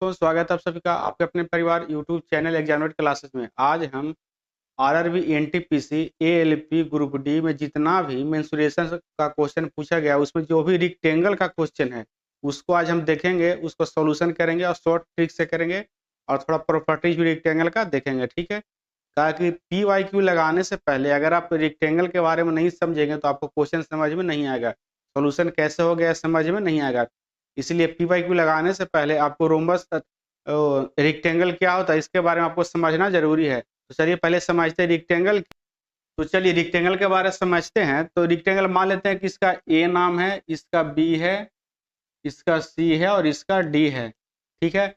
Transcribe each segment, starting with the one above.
तो स्वागत है आप सभी का आपके अपने परिवार यूट्यूब चैनल एग्जामिनेट क्लासेस में। आज हम RRB NTPC ALP group D में जितना भी मेंसुरेशन का क्वेश्चन पूछा गया उसमें जो भी रेक्टेंगल का क्वेश्चन है उसको आज हम देखेंगे, उसको सॉल्यूशन करेंगे और शॉर्ट ट्रिक से करेंगे और थोड़ा प्रॉपर्टीज भी रेक्टेंगल का देखेंगे। ठीक है, कहा कि पी वाई क्यू लगाने से पहले अगर आप रेक्टेंगल के बारे में नहीं समझेंगे तो आपको क्वेश्चन समझ में नहीं आएगा, सॉल्यूशन कैसे हो गया समझ में नहीं आएगा। इसलिए पी वाई क्यू लगाने से पहले आपको रोम्बस रेक्टेंगल क्या होता है इसके बारे में आपको समझना जरूरी है। तो चलिए पहले समझते हैं रेक्टेंगल। तो चलिए रेक्टेंगल के बारे में समझते हैं। तो रेक्टेंगल मान लेते हैं कि इसका ए नाम है, इसका बी है, इसका सी है और इसका डी है। ठीक है,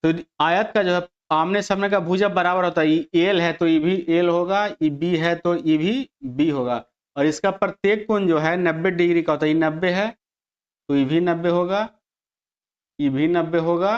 तो आयत का जो है आमने सामने का भुजा बराबर होता है। एल है तो ये भी एल होगा, ये बी है तो ये भी बी होगा और इसका प्रत्येक कोण जो है 90 डिग्री का होता है। ये 90 है तो ये भी 90 होगा, ये भी 90 होगा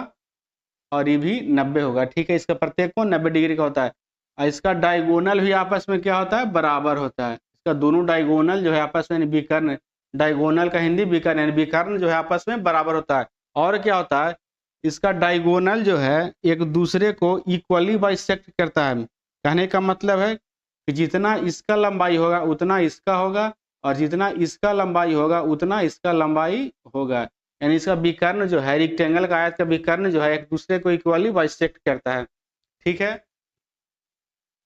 और ये भी 90 होगा। ठीक है, इसका प्रत्येक कोण 90 डिग्री का होता है और इसका डायगोनल भी आपस में क्या होता है, बराबर होता है। इसका दोनों डायगोनल जो है आपस में विकर्ण, डायगोनल का हिंदी विकर्ण है, विकर्ण जो है आपस में बराबर होता है। और क्या होता है, इसका डायगोनल जो है एक दूसरे को इक्वली बाइसेक्ट करता है। कहने का मतलब है कि जितना इसका लंबाई होगा उतना इसका होगा और जितना इसका लंबाई होगा उतना इसका लंबाई होगा। यानी इसका विकर्ण जो है, रेक्टेंगल का आयत का विकर्ण जो है एक दूसरे को इक्वली बाइसेक्ट करता है। ठीक है,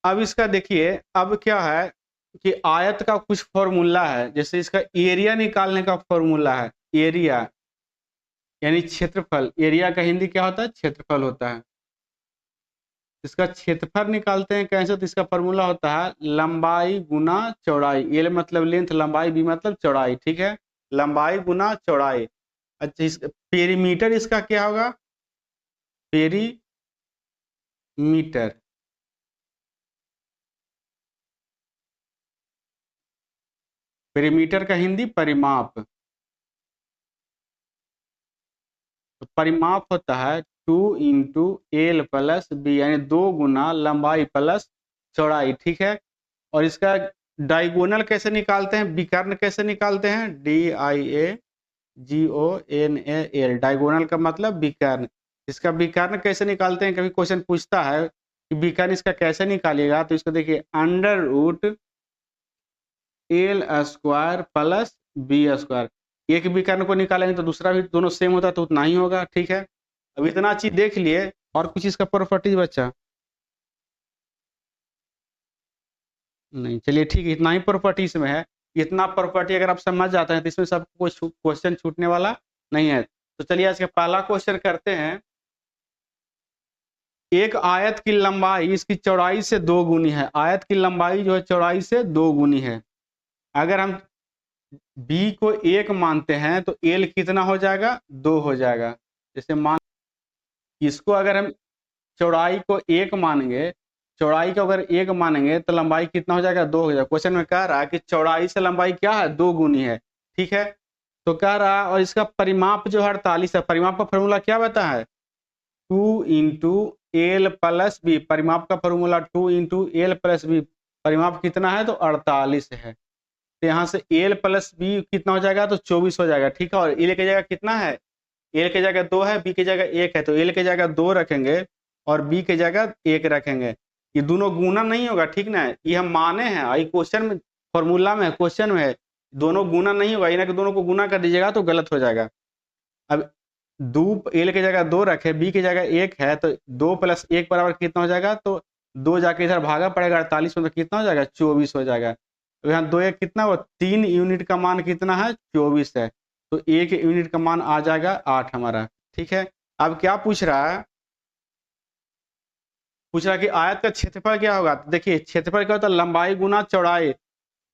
अब इसका देखिए, अब क्या है कि आयत का कुछ फॉर्मूला है। जैसे इसका एरिया निकालने का फॉर्मूला है, एरिया यानी क्षेत्रफल। एरिया का हिंदी क्या होता है, क्षेत्रफल होता है। इसका क्षेत्रफल निकालते हैं कैसे, तो इसका फॉर्मूला होता है लंबाई गुना चौड़ाई। एल मतलब लेंथ, लंबाई, बी मतलब चौड़ाई। ठीक है, लंबाई गुना चौड़ाई। अच्छा, इस पेरीमीटर इसका क्या होगा, पेरीमीटर। पेरीमीटर का हिंदी परिमाप। तो परिमाप होता है 2 इंटू एल प्लस बी, यानी 2 गुना लंबाई प्लस चौड़ाई। ठीक है, और इसका डायगोनल कैसे निकालते हैं, विकर्ण कैसे निकालते हैं, DIAGONAL। डायगोनल का मतलब विकर्ण। इसका विकर्ण कैसे निकालते हैं, कभी क्वेश्चन पूछता है कि विकर्ण इसका कैसे निकालिएगा, तो इसको देखिए under root L square plus B square. एक विकर्ण को निकालेंगे तो दूसरा भी दोनों सेम होता है तो उतना ही होगा। ठीक है, अब इतना चीज देख लिए और कुछ इसका प्रॉपर्टीज बच्चा नहीं। चलिए ठीक है, इतना ही प्रॉपर्टीज में है। इतना प्रॉपर्टी अगर आप समझ जाते हैं तो इसमें सब कोई क्वेश्चन छूटने वाला नहीं है। तो चलिए आज का पहला क्वेश्चन करते हैं। एक आयत की लंबाई इसकी चौड़ाई से 2 गुनी है। आयत की लंबाई जो है चौड़ाई से 2 गुनी है। अगर हम बी को 1 मानते हैं तो एल कितना हो जाएगा, 2 हो जाएगा। जैसे मान इसको अगर हम चौड़ाई को 1 मानेंगे, चौड़ाई को अगर 1 मानेंगे तो लंबाई कितना हो जाएगा, 2 हो जाएगा। क्वेश्चन में कह रहा है कि चौड़ाई से लंबाई क्या है, 2 गुनी है। ठीक है, तो कह रहा है और इसका परिमाप जो है 48 है। परिमाप का फॉर्मूला क्या बता है, 2 इंटू एल प्लस बी। परिमाप का formula 2 into L plus B. परिमाप कितना है तो 48 है। तो यहाँ से एल प्लस बी कितना हो जाएगा तो 24 हो जाएगा। ठीक है, और एल की जगह कितना है, एल की जगह 2 है, बी की जगह 1 है, तो एल की जगह 2 रखेंगे और बी की जगह 1 रखेंगे। ये दोनों गुना नहीं होगा, ठीक ना, ये हम माने हैं, ये क्वेश्चन में फॉर्मूला में है, क्वेश्चन में है, दोनों गुना नहीं होगा। यानी कि दोनों को गुना कर दीजिएगा तो गलत हो जाएगा। अब 2 एल की जगह 2 रखे, बी की जगह 1 है, तो 2 प्लस 1 बराबर कितना हो जाएगा, तो 2 जाके इधर भागा पड़ेगा 48 में, तो कितना हो जाएगा 24 हो जाएगा। तो यहाँ 2 1 कितना हुआ, 3 यूनिट का मान कितना है 24 है, तो 1 यूनिट का मान आ जाएगा 8 हमारा। ठीक है, अब क्या पूछ रहा है, पूछ रहा है कि आयत का क्षेत्रफल क्या होगा। तो देखिए क्षेत्रफल क्या होता है, लंबाई गुना चौड़ाई।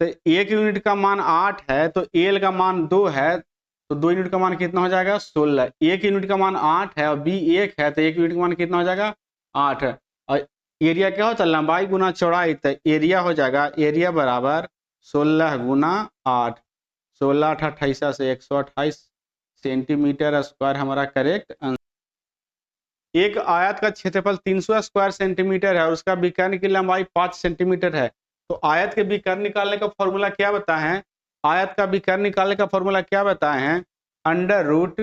तो 1 यूनिट का मान 8 है तो एल का मान 2 है, तो 2 यूनिट का मान कितना हो जाएगा 16। 1 यूनिट का मान 8 है और बी 1 है तो 1 यूनिट का मान कितना हो जाएगा 8 है। और एरिया क्या होता है, लंबाई गुना चौड़ाई, तो एरिया हो जाएगा, एरिया बराबर 16 गुना 8। 16 8 28 से 128 सेंटीमीटर स्क्वायर हमारा करेक्ट आंसर। एक आयत का क्षेत्रफल 300 स्क्वायर सेंटीमीटर है और उसका विकर्ण की लंबाई 5 सेंटीमीटर है। तो आयत के विकर्ण निकालने का फॉर्मूला क्या बताए हैं, आयत का विकर्ण निकालने का फॉर्मूला क्या बताए हैं, under root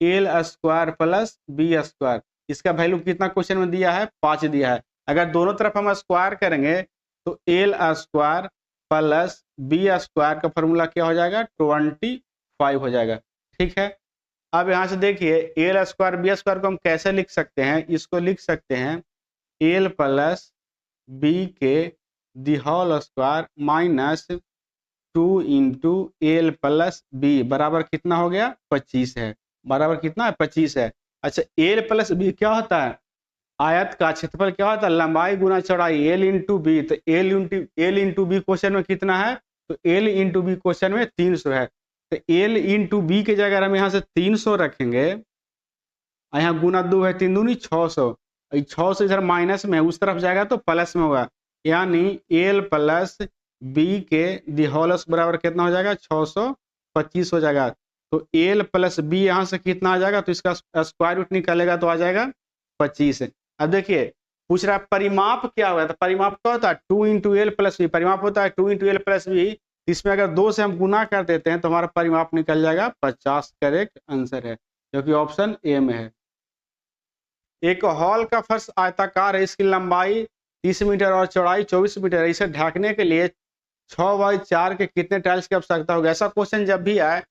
L square plus B square. इसका वैल्यू कितना क्वेश्चन में दिया है? 5 दिया है। अगर दोनों तरफ हम स्क्वायर करेंगे तो L square plus B square का फॉर्मूला क्या हो जाएगा? 25 हो जाएगा। ठीक है, अब यहाँ से देखिए एल स्क्वायर बी स्क्वायर को हम कैसे लिख सकते हैं? इसको लिख सकते हैं एल प्लस बी के the whole square minus 2 into L plus B बराबर कितना हो गया? 25 है। बराबर कितना है? 25 है। अच्छा, एल प्लस बी क्या होता है? आयत का क्षेत्रफल क्या होता है? लंबाई गुना चौड़ाई, एल इंटू बी। तो एल इंटू बी क्वेश्चन में कितना है? तो एल इंटू बी क्वेश्चन में 300 है। तो एल इंटू बी के जगह हम यहाँ से 300 रखेंगे, यहाँ गुना 2 है, 3 दूनी 600। 600 इधर माइनस में है, उस तरफ जाएगा तो प्लस में होगा, यानी एल प्लस बी के दी होल बराबर कितना हो जाएगा? 625 हो जाएगा। तो एल प्लस बी यहाँ से कितना आ जाएगा? तो इसका स्क्वायर रूट निकालेगा तो आ जाएगा 25। अब देखिए पूछ रहा है परिमाप क्या हुआ? तो परिमाप क्या होता है? 2 इंटू एल प्लस बी। परिमाप होता है 2 इंटू एल प्लस बी। इसमें अगर 2 से हम गुना कर देते हैं तो हमारा परिमाप निकल जाएगा 50। करेक्ट आंसर है, जो कि ऑप्शन ए में है। एक हॉल का फर्श आयताकार है, इसकी लंबाई 30 मीटर और चौड़ाई 24 मीटर है। इसे ढकने के लिए 6x4 के कितने टाइल्स की आवश्यकता होगी? ऐसा क्वेश्चन जब भी आए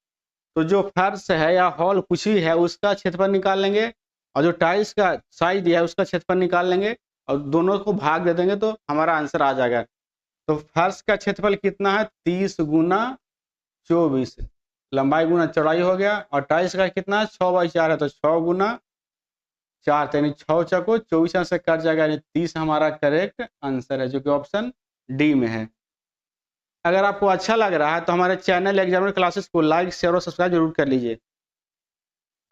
तो जो फर्श है या हॉल कुछ भी है उसका क्षेत्रफल निकाल लेंगे और जो टाइल्स का साइज दिया है उसका क्षेत्रफल निकाल लेंगे और दोनों को भाग दे देंगे तो हमारा आंसर आ जाएगा। तो फर्श का क्षेत्रफल कितना है? 30 गुना 24, लंबाई गुना चौड़ाई हो गया। और टाइल्स का कितना है? 6x4 है, तो 6 गुना 4, यानी 6 चौको 24 से कट जाएगा, यानी 30 हमारा करेक्ट आंसर है, जो कि ऑप्शन डी में है। अगर आपको अच्छा लग रहा है तो हमारे चैनल एग्जामिनर क्लासेस को लाइक शेयर और सब्सक्राइब जरूर कर लीजिए।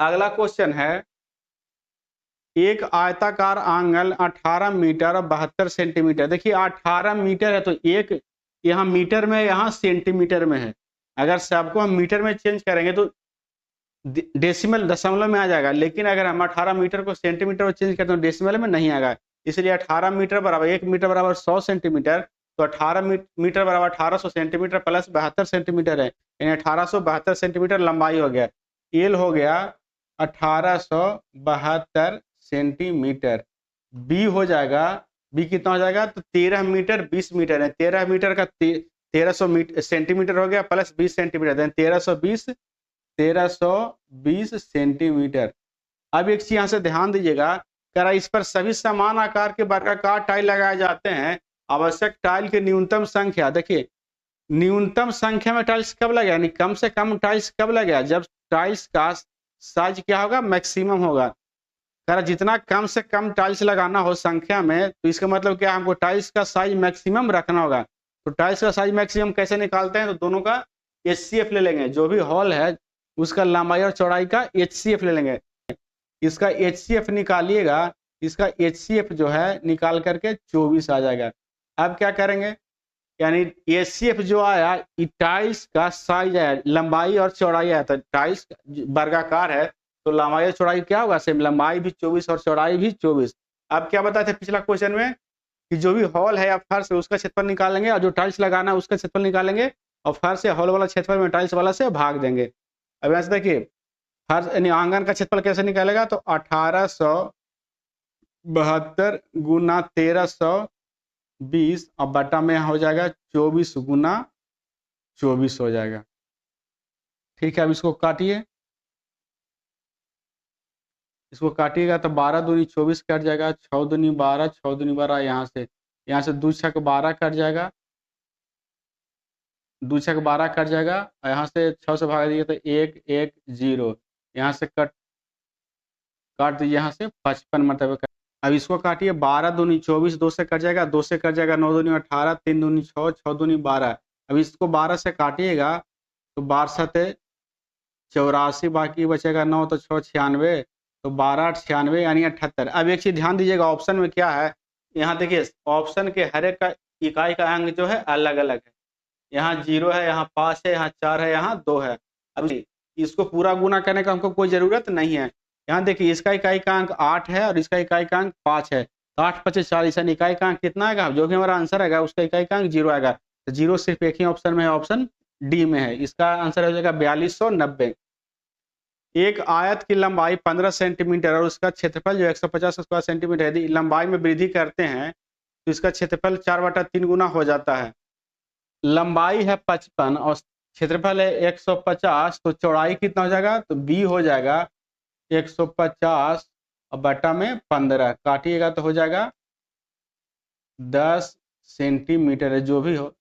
अगला क्वेश्चन है, एक आयताकार आंगन 18 मीटर और 72 सेंटीमीटर। देखिए 18 मीटर है तो एक यहाँ मीटर में, यहाँ सेंटीमीटर में है। अगर सबको हम मीटर में चेंज करेंगे तो डेसिमल दशमलव में आ जाएगा, लेकिन अगर हम 18 मीटर को सेंटीमीटर में चेंज करते हैं तो डेसिमल में नहीं आएगा। इसलिए 18 मीटर बराबर 1 मीटर बराबर 100 सेंटीमीटर। तो 18 मीटर बराबर 1800 सेंटीमीटर प्लस 72 सेंटीमीटर है, यानी 1872 सेंटीमीटर लंबाई हो गया। एल हो गया 1872 सेंटीमीटर। बी हो जाएगा, बी कितना हो जाएगा? तो 13 मीटर 20 मीटर है। 13 मीटर का 1300 सेंटीमीटर हो गया प्लस 20 सेंटीमीटर, 1320 सेंटीमीटर। अब एक चीज यहाँ से ध्यान दीजिएगा, करा इस पर सभी समान आकार के वर्गाकार टाइल लगाए जाते हैं। आवश्यक टाइल की न्यूनतम संख्या, देखिए न्यूनतम संख्या में टाइल्स कब लगे, यानी कम से कम टाइल्स कब लगेगा? जब टाइल्स का साइज क्या होगा? मैक्सिमम होगा। करा जितना कम से कम टाइल्स लगाना हो संख्या में, तो इसका मतलब क्या? हमको टाइल्स का साइज मैक्सिमम रखना होगा। तो टाइल्स का साइज मैक्सिमम कैसे निकालते हैं? तो दोनों का HCF ले लेंगे। जो भी हॉल है उसका लंबाई और चौड़ाई का HCF ले लेंगे। इसका HCF निकालिएगा, इसका HCF जो है निकाल करके 24 आ जाएगा। अब क्या करेंगे, यानी HCF जो आया टाइल्स का साइज है, लंबाई और चौड़ाई है। तो टाइल्स वर्गाकार है तो लंबाई और चौड़ाई क्या होगा? सेम, लंबाई भी 24 और चौड़ाई भी 24। अब क्या बताए थे पिछला क्वेश्चन में कि जो भी हॉल है या फर्श है उसका क्षेत्रफल निकालेंगे और जो टाइल्स लगाना है उसका क्षेत्रफल निकालेंगे और फर्श या हॉल वाला क्षेत्रफल में टाइल्स वाला से भाग देंगे। अब यहाँ से देखिए फर्श यानी आंगन का क्षेत्रफल कैसे निकालेगा? तो 1872 गुना 1320 और बटा में हो जाएगा 24 गुना 24 हो जाएगा। ठीक है, अब इसको काटिए, इसको काटिएगा तो 12 दूनी 24 कट जाएगा, 6 दूनी 12, 6 दूनी 12, यहाँ से 2 छक 12 कट जाएगा, 2 छक 12 कट जाएगा और यहाँ से 6 से भाग दिए तो 1 1 0, यहाँ से काट दीजिए, यहाँ से 55 मतलब। अब इसको काटिए, 12 दूनी 24, 2 से कट जाएगा, 2 से कट जाएगा, 9 दूनी 18, 3 दूनी 6, 6 दूनी 12। अब इसको 12 से काटिएगा तो 12 सते 84, बाकी बचेगा 9, तो 6 96, तो 12 96 यानी 78। अब एक चीज ध्यान दीजिएगा, ऑप्शन में क्या है? यहाँ देखिए ऑप्शन के हर एक का इकाई का अंक जो है अलग अलग है। यहाँ 0 है, यहाँ 5 है, यहाँ 4 है, यहाँ 2 है। अब इसको पूरा गुना करने का हमको कोई जरूरत नहीं है। यहाँ देखिए इसका इकाई का अंक 8 है और इसका इकाई का अंक 5 है, तो 8 5 40, यानी इकाई का अंक कितना आएगा? जो भी हमारा आंसर आएगा उसका इकाई का अंक 0 आएगा। तो 0 सिर्फ एक ही ऑप्शन में है, ऑप्शन डी में है। इसका आंसर हो जाएगा 4290। एक आयत की लंबाई 15 सेंटीमीटर और उसका क्षेत्रफल जो 150 स्क्वायर सेंटीमीटर है, यदि लंबाई में वृद्धि करते हैं तो इसका क्षेत्रफल 4/3 गुना हो जाता है। लंबाई है 55 और क्षेत्रफल है 150, तो चौड़ाई कितना हो जाएगा? तो b हो जाएगा 150 और बटा में 15, काटिएगा तो हो जाएगा 10 सेंटीमीटर है, जो भी हो।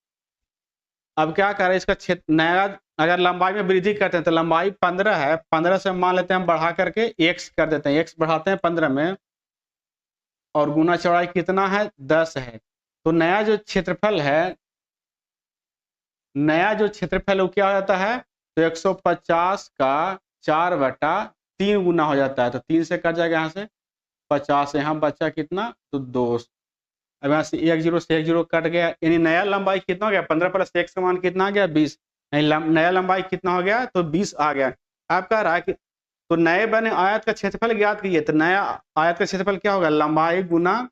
अब क्या करें, इसका क्षेत्र नया, अगर लंबाई में वृद्धि करते हैं तो लंबाई 15 है, 15 से मान लेते हैं हम बढ़ा करके x कर देते हैं, x बढ़ाते हैं 15 में और गुना चौड़ाई कितना है? 10 है। तो नया जो क्षेत्रफल है वो क्या हो जाता है? तो 150 का 4/3 गुना हो जाता है, तो 3 से कट जाएगा यहाँ से 50, यहाँ बचा कितना? तो 2। अब यहाँ से 1 0 से 1 0 कट गया, यानी नया लंबाई कितना हो गया? 15 प्लस 1 का मान कितना आ गया? 20। नया लंबाई कितना हो गया? तो 20 आ गया। आप कह रहा है कि तो नए बने आयत का क्षेत्रफल ज्ञात कीजिए, तो नया आयत का क्षेत्रफल क्या होगा? लंबाई गुना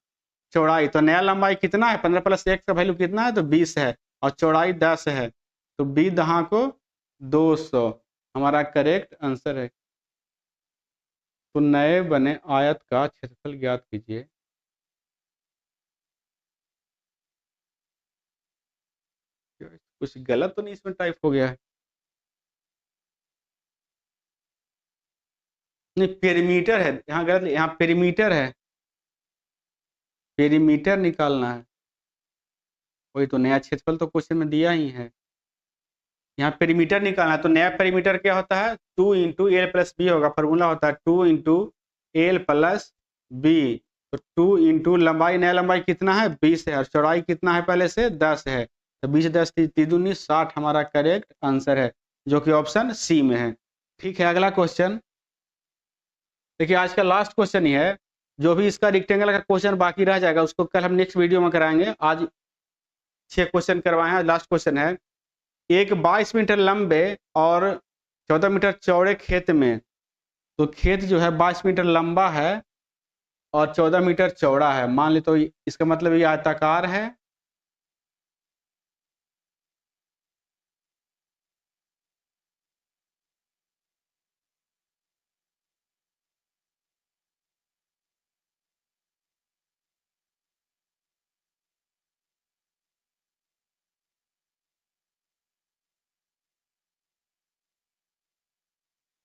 चौड़ाई। तो नया लंबाई कितना है? 15 प्लस 1 का वैल्यू कितना है? तो 20 है और चौड़ाई 10 है, तो 20 दहाँ को 200 हमारा करेक्ट आंसर है। तो नए बने आयत का क्षेत्रफल ज्ञात कीजिए। कुछ गलत तो नहीं इसमें टाइप हो गया है? नहीं, पेरीमीटर है यहाँ, गलत, यहाँ पेरीमीटर है, पेरीमीटर निकालना है। वही तो, नया क्षेत्रफल तो क्वेश्चन में दिया ही है, यहाँ पेरीमीटर निकालना है। तो नया पेरीमीटर क्या होता है? 2 इंटू एल प्लस बी होगा, फॉर्मूला होता है 2 इंटू एल प्लस बी। तो 2 इंटू लंबाई, नया लंबाई कितना है? 20 है और चौड़ाई कितना है? पहले से 10 है, तो 20 10 3 दूनी 60 हमारा करेक्ट आंसर है, जो कि ऑप्शन सी में है। ठीक है, अगला क्वेश्चन देखिए, आज का लास्ट क्वेश्चन ही है। जो भी इसका रेक्टेंगल का क्वेश्चन बाकी रह जाएगा उसको कल हम नेक्स्ट वीडियो में कराएंगे। आज 6 क्वेश्चन करवाए हैं, लास्ट क्वेश्चन है। एक 22 मीटर लंबे और 14 मीटर चौड़े खेत में, तो खेत जो है 22 मीटर लंबा है और 14 मीटर चौड़ा है, मान ले, तो इसका मतलब ये आयताकार है।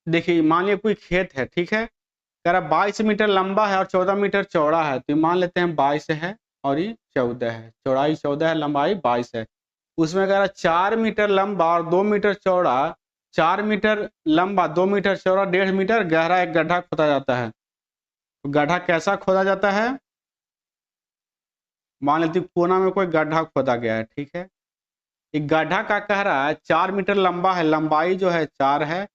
देखिए, मान लिया कोई खेत है, ठीक है, कह रहा 22 मीटर लंबा है और 14 मीटर चौड़ा है, तो मान लेते हैं 22 है और ये 14 है, चौड़ाई 14 है, लंबाई 22 है। उसमें कह रहा 4 मीटर लंबा और 2 मीटर चौड़ा, 4 मीटर लंबा 2 मीटर चौड़ा 1.5 मीटर गहरा एक गड्ढा खोदा जाता है। तो गड्ढा कैसा खोदा जाता है? मान लेते कोना में कोई गड्ढा खोदा गया है, ठीक है, एक गड्ढा का कह रहा है 4 मीटर लंबा है, लंबाई जो है 4 है,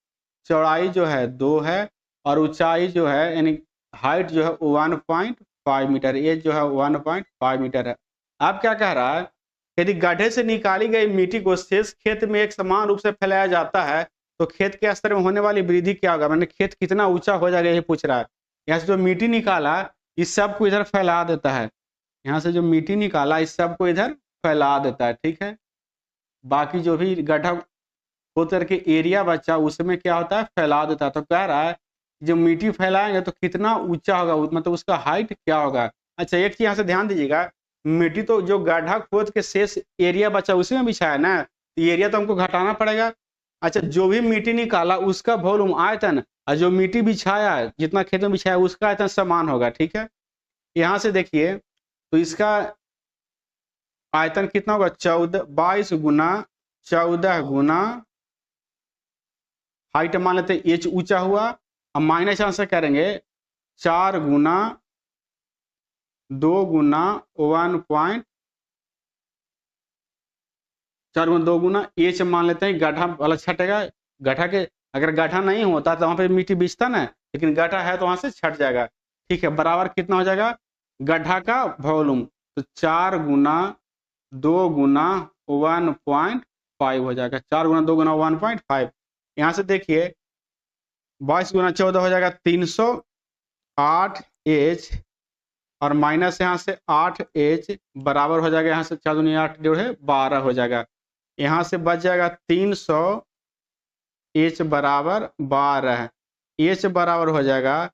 चौड़ाई जो है 2 है और ऊंचाई जो है यानी हाइट जो है 1.5 मीटर, ये जो है 1.5 मीटर है। अब क्या कह रहा है, यदि गड्ढे से निकाली गई मिट्टी को शेष खेत में एक समान रूप से फैलाया जाता है तो खेत के स्तर में होने वाली वृद्धि क्या होगा? मैंने खेत कितना ऊंचा हो जाएगा ये पूछ रहा है। यहाँ से जो मिट्टी निकाला इस सब को इधर फैला देता है, यहाँ से जो मिट्टी निकाला इस सब को इधर फैला देता है, ठीक है। बाकी जो भी गड्ढा खोद करके एरिया बचा उसमें क्या होता है? फैला देता है। तो कह रहा है जो मिट्टी फैलाएंगे तो कितना ऊंचा होगा, मतलब उसका हाइट क्या होगा। अच्छा, एक चीज यहाँ से ध्यान दीजिएगा, मिट्टी तो जो गड्ढा खोद के शेष एरिया बचा उसी में बिछाया ना, एरिया तो हमको घटाना पड़ेगा। अच्छा, जो भी मिट्टी निकाला उसका वॉल्यूम आयतन और जो मिट्टी बिछाया है जितना खेत में बिछाया उसका आयतन समान होगा, ठीक है। यहाँ से देखिए तो इसका आयतन कितना होगा? 22 गुना 14 गुना हाइट मान लेते हैं एच ऊंचा हुआ, अब माइनस यहाँ से करेंगे 4 गुना 2 गुना 1.4 2 गुना एच मान लेते हैं, गड्ढा वाला छटेगा। गड्ढा के अगर गड्ढा नहीं होता तो वहां पे मिट्टी बिछता ना, लेकिन गड्ढा है तो वहां से छट जाएगा, ठीक है। बराबर कितना हो जाएगा गड्ढा का वॉल्यूम? तो 4 गुना 2 गुना 1.5 हो जाएगा, 4 गुना 2 गुना 1.5। यहाँ से देखिए 22 गुना 14 हो जाएगा 308 एच और माइनस यहाँ से 8 एच बराबर हो जाएगा, यहाँ से 4 दूनी 8 जोड़ है 12 हो जाएगा। यहाँ से बच जाएगा 300 एच बराबर 12 है। एच बराबर हो जाएगा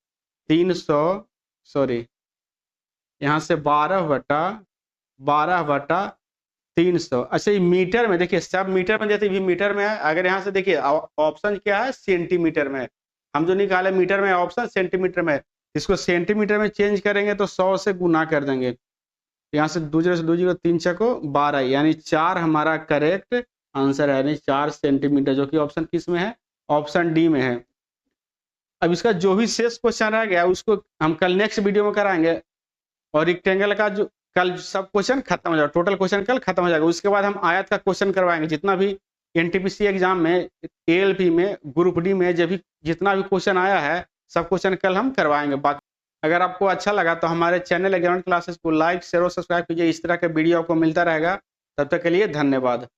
300, सॉरी यहाँ से 12/300। अच्छा ये मीटर में देखिए, सब मीटर में देते भी मीटर में है। अगर यहाँ से देखिए ऑप्शन क्या है, सेंटीमीटर में। हम जो निकाले मीटर में, ऑप्शन सेंटीमीटर में। इसको सेंटीमीटर में चेंज करेंगे तो 100 से गुना कर देंगे। यहाँ से 2 0 से 2 0 3 छको 12, यानी 4 हमारा करेक्ट आंसर है, यानी 4 सेंटीमीटर, जो कि ऑप्शन किस में है, ऑप्शन डी में है। अब इसका जो भी शेष क्वेश्चन रह गया उसको हम कल नेक्स्ट वीडियो में कराएंगे, और रेक्टेंगल का जो कल सब क्वेश्चन खत्म हो जाएगा, टोटल क्वेश्चन कल खत्म हो जाएगा। उसके बाद हम आयत का क्वेश्चन करवाएंगे। जितना भी एनटीपीसी एग्जाम में, एएलपी में, ग्रुप डी में जब भी जितना भी क्वेश्चन आया है, सब क्वेश्चन कल हम करवाएंगे। बाकी अगर आपको अच्छा लगा तो हमारे चैनल 11 क्लासेस को लाइक, शेयर और सब्सक्राइब कीजिए। इस तरह के वीडियो आपको मिलता रहेगा। तब तक के लिए धन्यवाद।